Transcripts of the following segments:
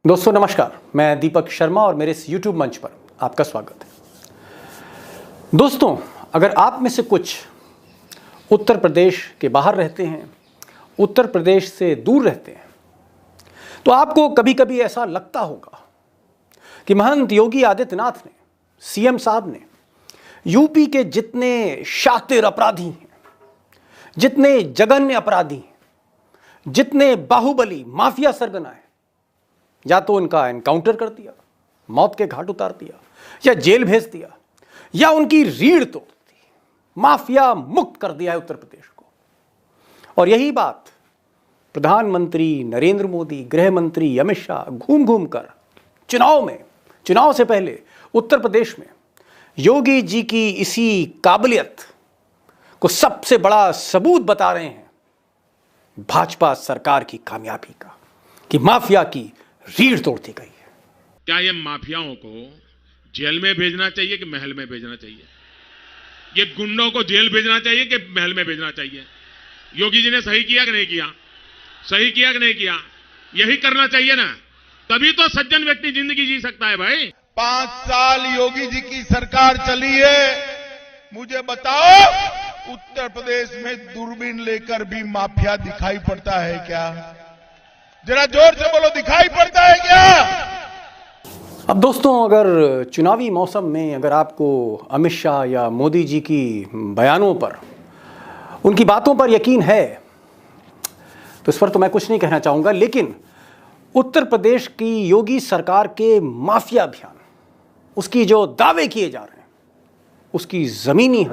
दोस्तों नमस्कार, मैं दीपक शर्मा और मेरे इस YouTube मंच पर आपका स्वागत है। दोस्तों, अगर आप में से कुछ उत्तर प्रदेश के बाहर रहते हैं, उत्तर प्रदेश से दूर रहते हैं, तो आपको कभी कभी ऐसा लगता होगा कि महंत योगी आदित्यनाथ ने, सीएम साहब ने यूपी के जितने शातिर अपराधी हैं, जितने जघन्य अपराधी हैं, जितने बाहुबली माफिया सरगना है, या तो उनका एनकाउंटर कर दिया, मौत के घाट उतार दिया, या जेल भेज दिया, या उनकी रीढ़ तोड़ दी, माफिया मुक्त कर दिया है उत्तर प्रदेश को। और यही बात प्रधानमंत्री नरेंद्र मोदी, गृह मंत्री अमित शाह घूम घूम कर चुनाव से पहले उत्तर प्रदेश में योगी जी की इसी काबिलियत को सबसे बड़ा सबूत बता रहे हैं भाजपा सरकार की कामयाबी का, कि माफिया की रीढ़ तोड़ दी गई है। क्या ये माफियाओं को जेल में भेजना चाहिए कि महल में भेजना चाहिए? ये गुंडों को जेल भेजना चाहिए कि महल में भेजना चाहिए? योगी जी ने सही किया कि नहीं किया? सही किया कि नहीं किया? यही करना चाहिए ना, तभी तो सज्जन व्यक्ति जिंदगी जी सकता है भाई। 5 साल योगी जी की सरकार चली है, मुझे बताओ उत्तर प्रदेश में दूरबीन लेकर भी माफिया दिखाई पड़ता है क्या? जरा जोर से बोलो, दिखाई पड़ता है क्या? अब दोस्तों, अगर चुनावी मौसम में अगर आपको अमित शाह या मोदी जी की बयानों पर, उनकी बातों पर यकीन है, तो इस पर तो मैं कुछ नहीं कहना चाहूँगा। लेकिन उत्तर प्रदेश की योगी सरकार के माफिया अभियान, उसकी जो दावे किए जा रहे हैं, उसकी ज़मीनी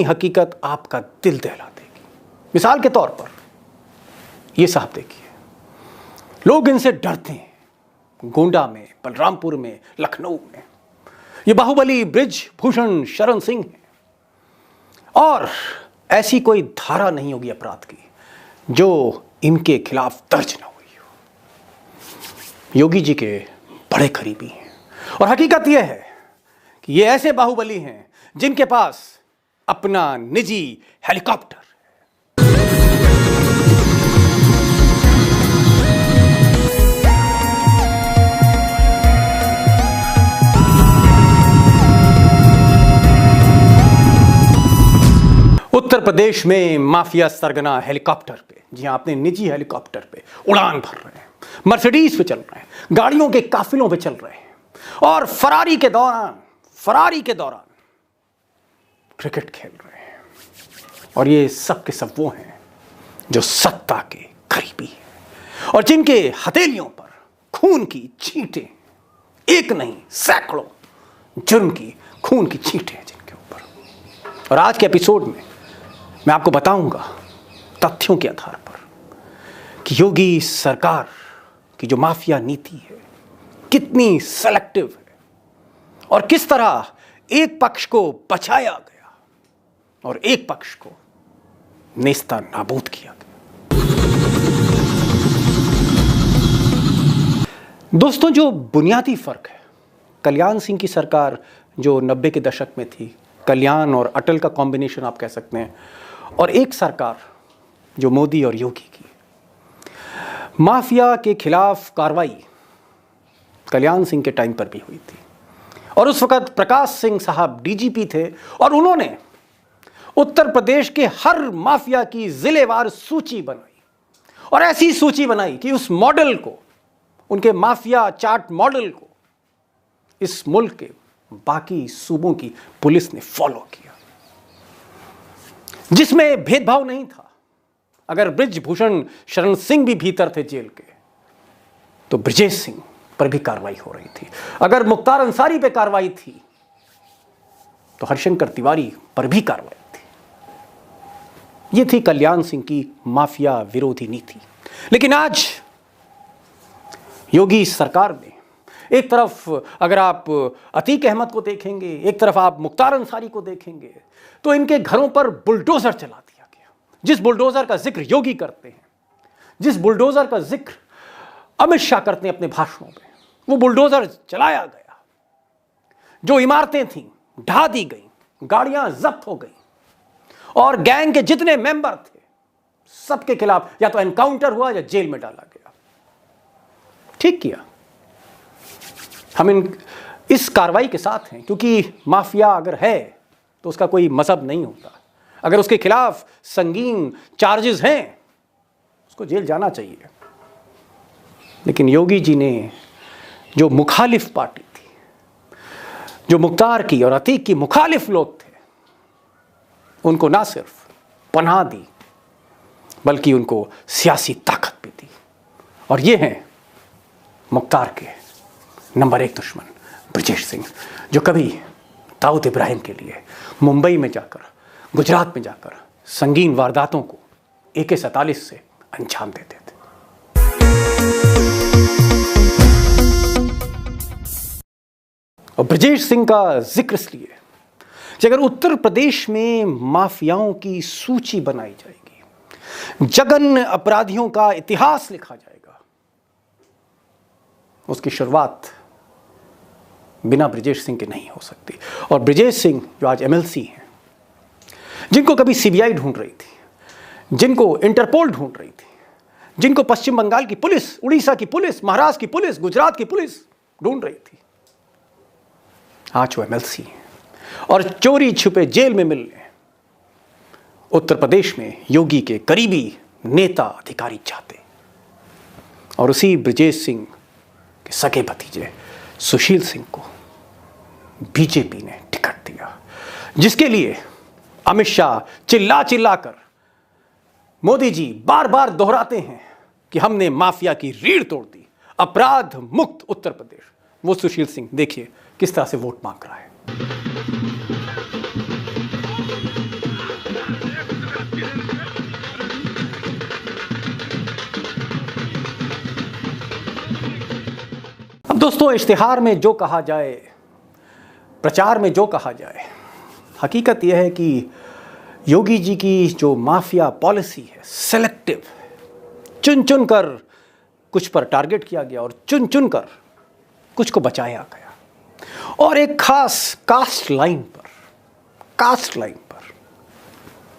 हकीकत आपका दिल दहला देगी। मिसाल के तौर पर ये साहब देखिए, लोग इनसे डरते हैं। गोंडा में, बलरामपुर में, लखनऊ में ये बाहुबली ब्रिज भूषण शरण सिंह हैं, और ऐसी कोई धारा नहीं होगी अपराध की जो इनके खिलाफ दर्ज ना हुई हो। योगी जी के बड़े करीबी हैं, और हकीकत यह है कि ये ऐसे बाहुबली हैं जिनके पास अपना निजी हेलीकॉप्टर। उत्तर प्रदेश में माफिया सरगना हेलीकॉप्टर पे, जी हाँ, अपने निजी हेलीकॉप्टर पे उड़ान भर रहे हैं, मर्सिडीज पे चल रहे हैं, गाड़ियों के काफिलों पे चल रहे हैं, और फरारी के दौरान क्रिकेट खेल रहे हैं। और ये सब के सब वो हैं जो सत्ता के करीबी हैं, और जिनके हथेलियों पर खून की छींटें, एक नहीं सैकड़ों जुर्म की खून की छींटें हैं जिनके ऊपर। और आज के एपिसोड में मैं आपको बताऊंगा तथ्यों के आधार पर कि योगी सरकार की जो माफिया नीति है कितनी सेलेक्टिव है, और किस तरह एक पक्ष को बचाया गया और एक पक्ष को नेस्ता नाबूद किया गया। दोस्तों, जो बुनियादी फर्क है, कल्याण सिंह की सरकार जो 90 के दशक में थी, कल्याण और अटल का कॉम्बिनेशन आप कह सकते हैं, और एक सरकार जो मोदी और योगी की, माफिया के खिलाफ कार्रवाई कल्याण सिंह के टाइम पर भी हुई थी, और उस वक्त प्रकाश सिंह साहब डीजीपी थे, और उन्होंने उत्तर प्रदेश के हर माफिया की जिलेवार सूची बनाई, और ऐसी सूची बनाई कि उस मॉडल को, उनके माफिया चार्ट मॉडल को इस मुल्क के बाकी सूबों की पुलिस ने फॉलो किया, जिसमें भेदभाव नहीं था। अगर ब्रिज भूषण शरण सिंह भी भीतर थे जेल के, तो ब्रजेश सिंह पर भी कार्रवाई हो रही थी। अगर मुख्तार अंसारी पे कार्रवाई थी, तो हरशंकर तिवारी पर भी कार्रवाई थी। यह थी कल्याण सिंह की माफिया विरोधी नीति। लेकिन आज योगी सरकार में एक तरफ अगर आप अतीक अहमद को देखेंगे, एक तरफ आप मुख्तार अंसारी को देखेंगे, तो इनके घरों पर बुलडोजर चला दिया गया। जिस बुलडोजर का जिक्र योगी करते हैं, जिस बुलडोजर का जिक्र अमित शाह करते हैं अपने भाषणों में, वो बुलडोजर चलाया गया। जो इमारतें थीं ढा दी गई, गाड़ियां जब्त हो गई, और गैंग के जितने मेंबर थे सबके खिलाफ या तो एनकाउंटर हुआ या जेल में डाला गया। ठीक किया। हम इस कार्रवाई के साथ हैं क्योंकि माफिया अगर है तो उसका कोई मजहब नहीं होता। अगर उसके खिलाफ संगीन चार्जेस हैं उसको जेल जाना चाहिए। लेकिन योगी जी ने जो मुखालिफ पार्टी थी, जो मुख्तार की और अतीक की मुखालिफ लोग थे, उनको ना सिर्फ पनाह दी बल्कि उनको सियासी ताकत भी दी। और ये हैं मुख्तार के नंबर 1 दुश्मन ब्रजेश सिंह, जो कभी दाऊद इब्राहिम के लिए मुंबई में जाकर, गुजरात में जाकर संगीन वारदातों को AK-47 से अंजाम देते थे। और ब्रजेश सिंह का जिक्र इसलिए कि अगर उत्तर प्रदेश में माफियाओं की सूची बनाई जाएगी, जघन्य अपराधियों का इतिहास लिखा जाएगा, उसकी शुरुआत बिना ब्रजेश सिंह के नहीं हो सकती। और ब्रजेश सिंह जो आज MLC हैं, जिनको कभी CBI ढूंढ रही थी, जिनको इंटरपोल ढूंढ रही थी, जिनको पश्चिम बंगाल की पुलिस, उड़ीसा की पुलिस, महाराष्ट्र की पुलिस, गुजरात की पुलिस ढूंढ रही थी, आज वो MLC हैं और चोरी छुपे जेल में मिलने उत्तर प्रदेश में योगी के करीबी नेता अधिकारी चाहते। और उसी ब्रजेश सिंह के सगे भतीजे सुशील सिंह को बीजेपी ने टिकट दिया, जिसके लिए अमित शाह चिल्ला चिल्ला कर, मोदी जी बार बार दोहराते हैं कि हमने माफिया की रीढ़ तोड़ दी, अपराध मुक्त उत्तर प्रदेश। वो सुशील सिंह देखिए किस तरह से वोट मांग रहा है। अब दोस्तों, इश्तिहार में जो कहा जाए, प्रचार में जो कहा जाए, हकीकत यह है कि योगी जी की जो माफिया पॉलिसी है, सेलेक्टिव, चुन चुन कर कुछ पर टारगेट किया गया और चुन चुन कर कुछ को बचाया गया। और एक खास कास्ट लाइन पर,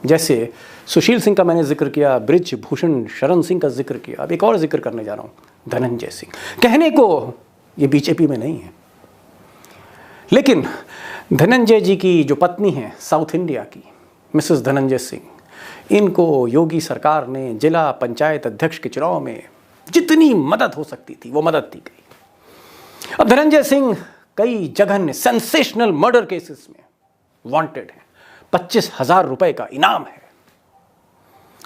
जैसे सुशील सिंह का मैंने जिक्र किया, ब्रिज भूषण शरण सिंह का जिक्र किया, अब एक और जिक्र करने जा रहा हूं, धनंजय सिंह। कहने को ये बीजेपी में नहीं है, लेकिन धनंजय जी की जो पत्नी है साउथ इंडिया की, मिसेस धनंजय सिंह, इनको योगी सरकार ने जिला पंचायत अध्यक्ष के चुनाव में जितनी मदद हो सकती थी वो मदद दी गई। अब धनंजय सिंह कई जघन्य सेंसेशनल मर्डर केसेस में वांटेड हैं, 25,000 रुपए का इनाम है।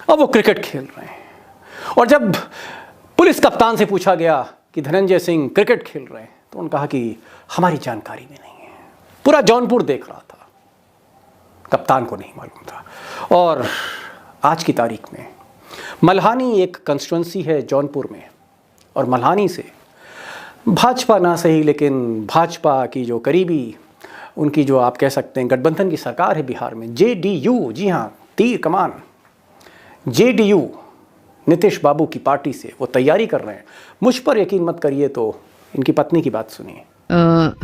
अब वो क्रिकेट खेल रहे हैं, और जब पुलिस कप्तान से पूछा गया कि धनंजय सिंह क्रिकेट खेल रहे हैं, तो उन्होंने कहा कि हमारी जानकारी में नहीं है। पूरा जौनपुर देख रहा था, कप्तान को नहीं मालूम था। और आज की तारीख में मल्हानी एक कंस्टिट्यूंसी है जौनपुर में, और मल्हानी से भाजपा ना सही लेकिन भाजपा की जो करीबी, उनकी जो आप कह सकते हैं गठबंधन की सरकार है बिहार में, JDU, जी हाँ, तीर कमान JDU, नीतीश बाबू की पार्टी से वो तैयारी कर रहे हैं। मुझ पर यकीन मत करिए तो इनकी पत्नी की बात सुनिए।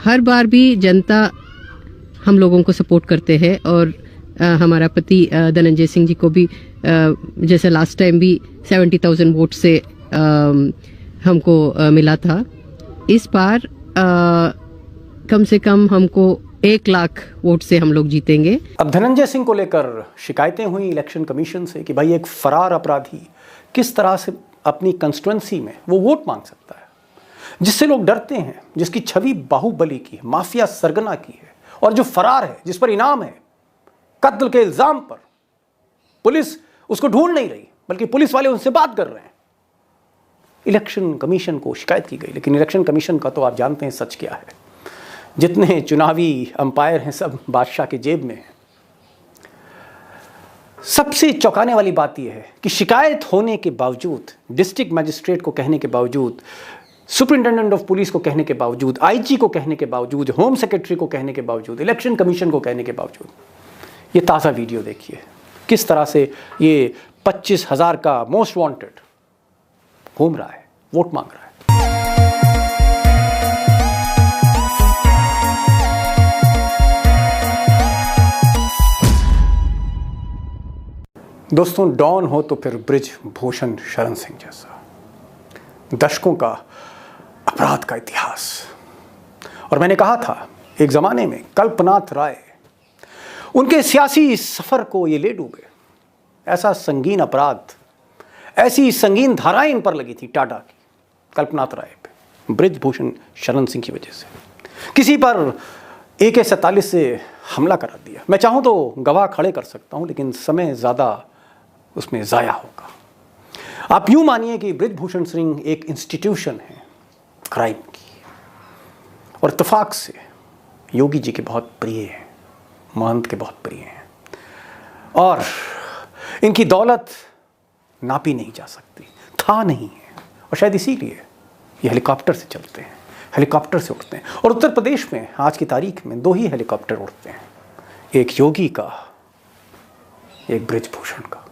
हर बार भी जनता हम लोगों को सपोर्ट करते हैं, और हमारा पति धनंजय सिंह जी को भी जैसे लास्ट टाइम भी 70,000 वोट से हमको मिला था। इस बार कम से कम हमको 1 लाख वोट से हम लोग जीतेंगे। अब धनंजय सिंह को लेकर शिकायतें हुई इलेक्शन कमीशन से कि भाई एक फरार अपराधी किस तरह से अपनी कंस्टिट्यूंसी में वो वोट मांग सकता है, जिससे लोग डरते हैं, जिसकी छवि बाहुबली की है, माफिया सरगना की है, और जो फरार है, जिस पर इनाम है, कत्ल के इल्जाम पर पुलिस उसको ढूंढ नहीं रही बल्कि पुलिस वाले उनसे बात कर रहे हैं। इलेक्शन कमीशन को शिकायत की गई, लेकिन इलेक्शन कमीशन का तो आप जानते हैं सच क्या है, जितने चुनावी अंपायर हैं सब बादशाह की जेब में हैं। सबसे चौंकाने वाली बात यह है कि शिकायत होने के बावजूद, डिस्ट्रिक्ट मजिस्ट्रेट को कहने के बावजूद, सुपरिंटेंडेंट ऑफ पुलिस को कहने के बावजूद, IG को कहने के बावजूद, होम सेक्रेटरी को कहने के बावजूद, इलेक्शन कमीशन को कहने के बावजूद, ये ताज़ा वीडियो देखिए किस तरह से ये 25,000 का मोस्ट वांटेड घूम रहा है, वोट मांग रहा है। दोस्तों, डॉन हो तो फिर ब्रिज भूषण शरण सिंह जैसा, दशकों का अपराध का इतिहास। और मैंने कहा था एक ज़माने में कल्पनाथ राय उनके सियासी सफ़र को ये ले डूबे। ऐसा संगीन अपराध, ऐसी संगीन धाराएं इन पर लगी थी टाटा की, कल्पनाथ राय पे, बृजभूषण शरण सिंह की वजह से। किसी पर AK-47 से हमला करा दिया। मैं चाहूँ तो गवाह खड़े कर सकता हूँ, लेकिन समय ज़्यादा उसमें ज़ाया होगा। आप यूँ मानिए कि बृजभूषण सिंह एक इंस्टीट्यूशन है क्राइम की, और इत्तेफाक से योगी जी के बहुत प्रिय हैं, महंत के बहुत प्रिय हैं, और इनकी दौलत नापी नहीं जा सकती, था नहीं है। और शायद इसीलिए ये हेलीकॉप्टर से चलते हैं, हेलीकॉप्टर से उड़ते हैं। और उत्तर प्रदेश में आज की तारीख में 2 ही हेलीकॉप्टर उड़ते हैं, एक योगी का, एक बृजभूषण का।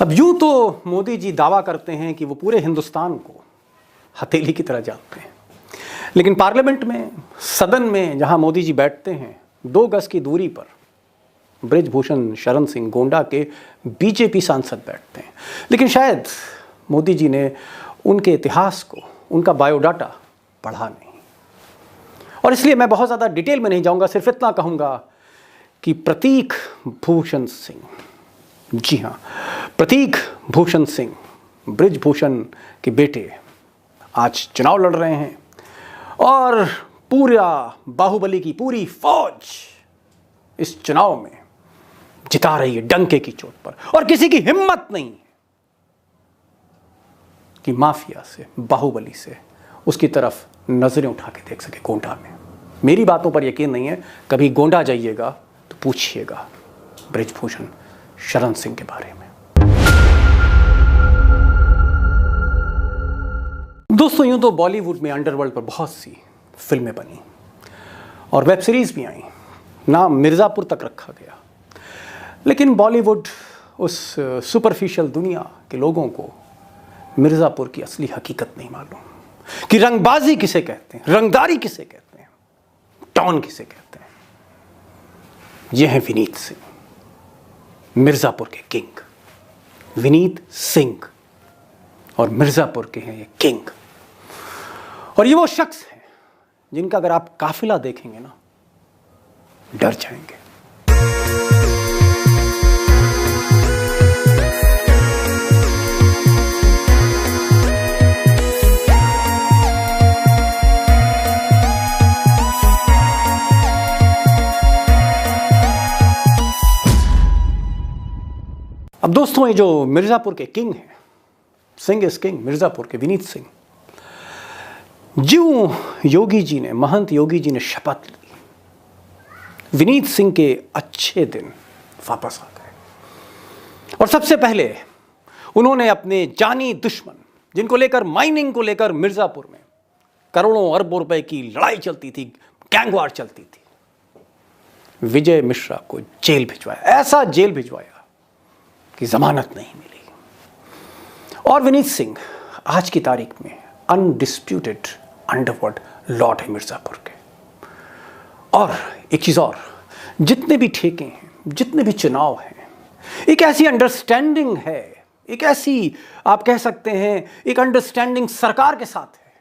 अब यूं तो मोदी जी दावा करते हैं कि वो पूरे हिंदुस्तान को हथेली की तरह जानते हैं, लेकिन पार्लियामेंट में, सदन में जहां मोदी जी बैठते हैं, 2 गज की दूरी पर बृजभूषण शरण सिंह गोंडा के बीजेपी सांसद बैठते हैं। लेकिन शायद मोदी जी ने उनके इतिहास को, उनका बायोडाटा पढ़ा नहीं, और इसलिए मैं बहुत ज़्यादा डिटेल में नहीं जाऊंगा। सिर्फ इतना कहूँगा कि प्रतीक भूषण सिंह, जी हाँ, प्रतीक भूषण सिंह, बृजभूषण के बेटे, आज चुनाव लड़ रहे हैं, और पूरा बाहुबली की पूरी फौज इस चुनाव में जिता रही है डंके की चोट पर। और किसी की हिम्मत नहीं है कि माफिया से, बाहुबली से उसकी तरफ नजरें उठा के देख सके गोंडा में। मेरी बातों पर यकीन नहीं है, कभी गोंडा जाइएगा तो पूछिएगा बृजभूषण शरण सिंह के बारे में। दोस्तों, यूं तो बॉलीवुड में अंडरवर्ल्ड पर बहुत सी फिल्में बनी और वेब सीरीज भी आई, नाम मिर्ज़ापुर तक रखा गया, लेकिन बॉलीवुड उस सुपरफिशियल दुनिया के लोगों को मिर्ज़ापुर की असली हकीकत नहीं मालूम कि रंगबाजी किसे कहते हैं, रंगदारी किसे कहते हैं, टॉन किसे कहते हैं। यह है विनीत सिंह, मिर्ज़ापुर के किंग विनीत सिंह, और मिर्ज़ापुर के हैं ये किंग। और ये वो शख्स हैं जिनका अगर आप काफिला देखेंगे ना, डर जाएंगे। अब दोस्तों, ये जो मिर्ज़ापुर के किंग हैं, सिंह इज किंग, मिर्ज़ापुर के विनीत सिंह, ज्यों योगी जी ने, महंत योगी जी ने शपथ ली, विनीत सिंह के अच्छे दिन वापस आ गए। और सबसे पहले उन्होंने अपने जानी दुश्मन, जिनको लेकर, माइनिंग को लेकर मिर्ज़ापुर में करोड़ों अरबों रुपए की लड़ाई चलती थी, गैंगवार चलती थी, विजय मिश्रा को जेल भिजवाया। ऐसा जेल भिजवाया कि जमानत नहीं मिली। और विनीत सिंह आज की तारीख में अनडिस्प्यूटेड अंडरवर्ल्ड लॉर्ड है मिर्ज़ापुर के। और एक चीज़ और, जितने भी ठेके हैं, जितने भी चुनाव हैं, एक ऐसी अंडरस्टैंडिंग है, एक ऐसी, आप कह सकते हैं, एक अंडरस्टैंडिंग सरकार के साथ है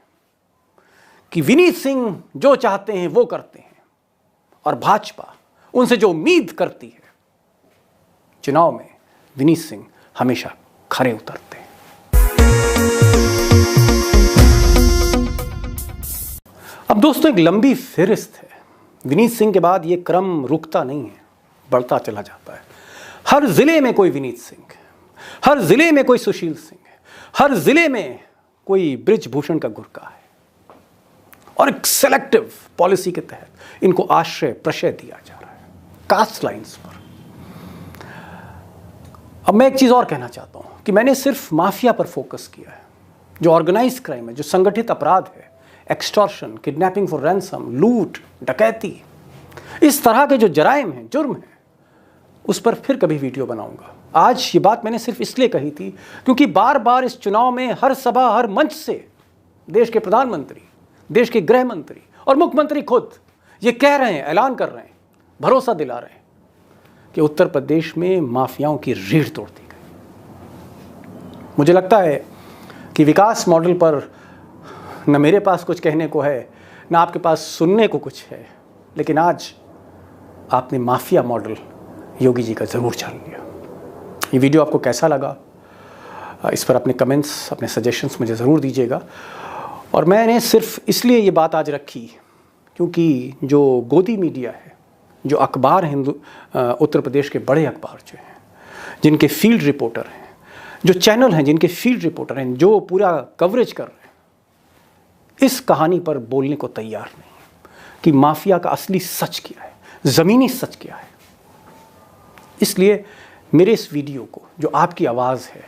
कि विनीत सिंह जो चाहते हैं वो करते हैं, और भाजपा उनसे जो उम्मीद करती है, चुनाव में विनीत सिंह हमेशा खरे उतरते हैं। अब दोस्तों, एक लंबी फिरिस्त है। विनीत सिंह के बाद ये क्रम रुकता नहीं है, बढ़ता चला जाता है। हर जिले में कोई विनीत सिंह, हर जिले में कोई सुशील सिंह, हर जिले में कोई बृजभूषण का गुरका है, और एक सेलेक्टिव पॉलिसी के तहत इनको आश्रय प्रश्रय दिया जा रहा है, कास्ट लाइंस पर। अब मैं एक चीज़ और कहना चाहता हूँ कि मैंने सिर्फ माफिया पर फोकस किया है, जो ऑर्गेनाइज क्राइम है, जो संगठित अपराध है, एक्सटॉर्शन, किडनैपिंग फॉर रैंसम, लूट, डकैती, इस तरह के जो जराइम हैं, जुर्म हैं, उस पर फिर कभी वीडियो बनाऊंगा। आज ये बात मैंने सिर्फ इसलिए कही थी क्योंकि बार बार इस चुनाव में हर सभा, हर मंच से देश के प्रधानमंत्री, देश के गृह मंत्री और मुख्यमंत्री खुद ये कह रहे हैं, ऐलान कर रहे हैं, भरोसा दिला रहे हैं कि उत्तर प्रदेश में माफियाओं की रीढ़ तोड़ दी गई। मुझे लगता है कि विकास मॉडल पर न मेरे पास कुछ कहने को है, न आपके पास सुनने को कुछ है, लेकिन आज आपने माफिया मॉडल योगी जी का ज़रूर जान लिया। ये वीडियो आपको कैसा लगा, इस पर अपने कमेंट्स, अपने सजेशंस मुझे ज़रूर दीजिएगा। और मैंने सिर्फ इसलिए ये बात आज रखी क्योंकि जो गोदी मीडिया है, जो अखबार उत्तर प्रदेश के बड़े अखबार जो हैं, जिनके फील्ड रिपोर्टर हैं, जो चैनल हैं जिनके फील्ड रिपोर्टर हैं, जो पूरा कवरेज कर रहे हैं, इस कहानी पर बोलने को तैयार नहीं कि माफिया का असली सच क्या है, ज़मीनी सच क्या है। इसलिए मेरे इस वीडियो को, जो आपकी आवाज़ है,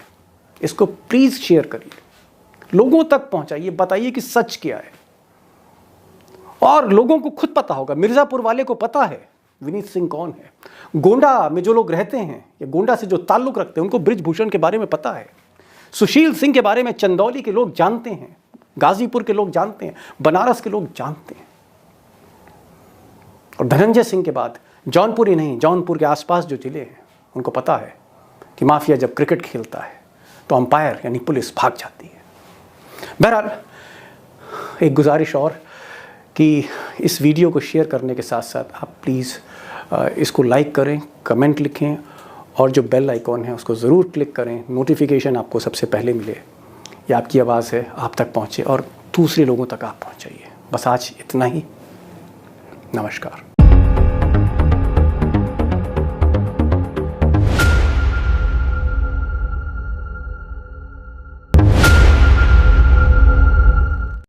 इसको प्लीज़ शेयर करिए, लोगों तक पहुंचाइए, बताइए कि सच क्या है। और लोगों को खुद पता होगा, मिर्ज़ापुर वाले को पता है विनीत सिंह कौन है, गोंडा में जो लोग रहते हैं या गोंडा से जो ताल्लुक़ रखते हैं उनको बृजभूषण के बारे में पता है, सुशील सिंह के बारे में चंदौली के लोग जानते हैं, गाजीपुर के लोग जानते हैं, बनारस के लोग जानते हैं। और धनंजय सिंह के बाद जौनपुर ही नहीं, जौनपुर के आसपास जो जिले हैं उनको पता है कि माफिया जब क्रिकेट खेलता है तो अंपायर यानी पुलिस भाग जाती है। बहरहाल एक गुजारिश और कि इस वीडियो को शेयर करने के साथ साथ आप प्लीज़ इसको लाइक करें, कमेंट लिखें और जो बेल आइकॉन है उसको ज़रूर क्लिक करें, नोटिफिकेशन आपको सबसे पहले मिले। ये आपकी आवाज़ है, आप तक पहुँचे और दूसरे लोगों तक आप पहुँचाइए। बस आज इतना ही। नमस्कार।